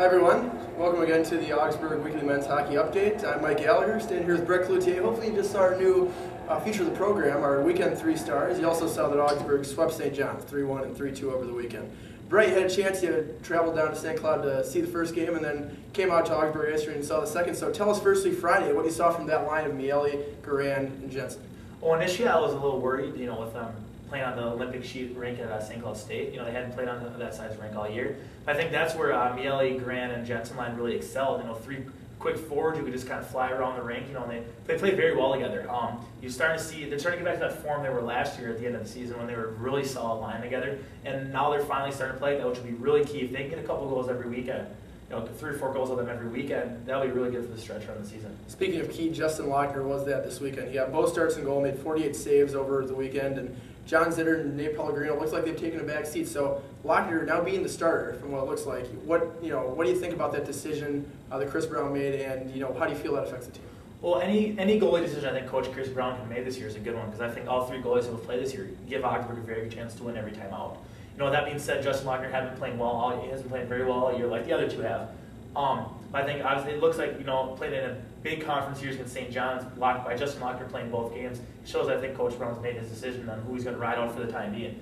Hi everyone, welcome again to the Augsburg Weekly Men's Hockey Update. I'm Mike Gallagher, standing here with Brett Cloutier. Hopefully you just saw our new feature of the program, our Weekend 3 Stars. You also saw that Augsburg swept St. John's 3-1 and 3-2 over the weekend. Brett, you had a chance, you traveled down to St. Cloud to see the first game and then came out to Augsburg yesterday and saw the second. So tell us firstly Friday what you saw from that line of Miele, Garand, and Jensen. Well, initially I was a little worried, with playing on the Olympic sheet rink at St. Cloud State. They hadn't played on that size rink all year. I think that's where Miele, Grant, and Jensen line really excelled. Three quick forwards who could just kind of fly around the rink. They played very well together. You're starting to see they're starting to get back to that form they were last year at the end of the season when they were really solid line together. And now they're finally starting to play that, which will be really key. If they can get a couple goals every weekend, 3 or 4 goals of them every weekend, that'll be really good for the stretch run of the season. Speaking of key, Justin Lochner was that this weekend. He got both starts and goal, made 48 saves over the weekend, and John Zitter and Nate Pellegrino looks like they've taken a back seat. So Lochner now being the starter, from what it looks like, what do you think about that decision that Chris Brown made, and how do you feel that affects the team? Well, any goalie decision I think Coach Chris Brown can make this year is a good one because I think all 3 goalies who have played this year give Augsburg a very good chance to win every time out. That being said, Justin Lochner hasn't been playing well. He hasn't played very well all year like the other 2 have. I think obviously it looks like played in a big conference series against St. John's, blocked by Justin Lochner playing both games. It shows I think Coach Brown's made his decision on who he's going to ride out for the time being.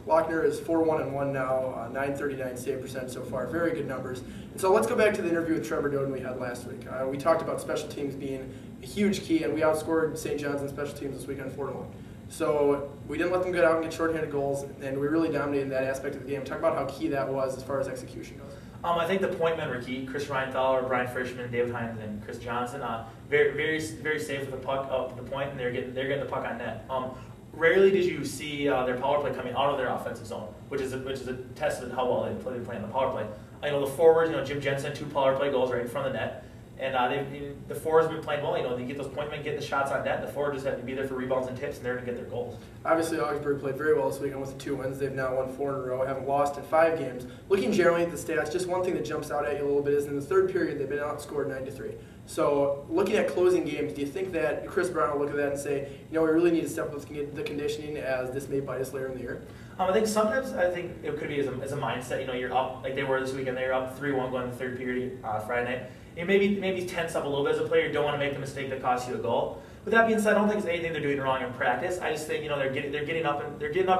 Lochner is 4-1-1 now, 939 save percent so far. Very good numbers. And so let's go back to the interview with Trevor Doden we had last week. We talked about special teams being a huge key, and we outscored St. John's in special teams this weekend 4-1. So we didn't let them get out and get shorthanded goals, and we really dominated that aspect of the game. Talk about how key that was as far as execution goes. I think the point men were key. Chris Reinthaler, Brian Frischman, David Hines, and Chris Johnson. Very safe with the puck up the point, and they're getting the puck on net. Rarely did you see their power play coming out of their offensive zone, which is a testament to how well they play in the power play. The forwards, Jim Jensen, 2 power play goals right in front of the net. And the forwards have been playing well. They get those point men, get the shots on net. The forwards just have to be there for rebounds and tips, and they're going to get their goals. Obviously, Augsburg played very well this weekend with the 2 wins. They've now won 4 in a row, haven't lost in 5 games. Looking generally at the stats, just one thing that jumps out at you a little bit is in the 3rd period, they've been outscored 9-3. So looking at closing games, do you think that Chris Brown will look at that and say, we really need to step up the conditioning as this may bite us later in the year? I think sometimes it could be as a mindset. You're up like they were this weekend. They were up 3-1 going to the 3rd period Friday night. Maybe tense up a little bit as a player. You don't want to make the mistake that costs you a goal. With that being said, I don't think it's anything they're doing wrong in practice. I just think they're getting up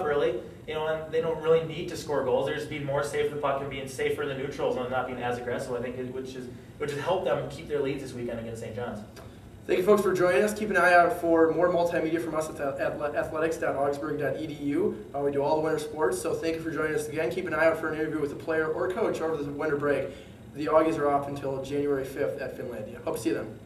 early. And they don't really need to score goals. They're just being more safe with the puck and being safer in the neutrals and not being as aggressive. I think which has helped them keep their leads this weekend against St. John's. Thank you folks for joining us. Keep an eye out for more multimedia from us at athletics.augsburg.edu. We do all the winter sports, so thank you for joining us again. Keep an eye out for an interview with a player or coach over the winter break. The Auggies are off until January 5th at Finlandia. Hope to see you then.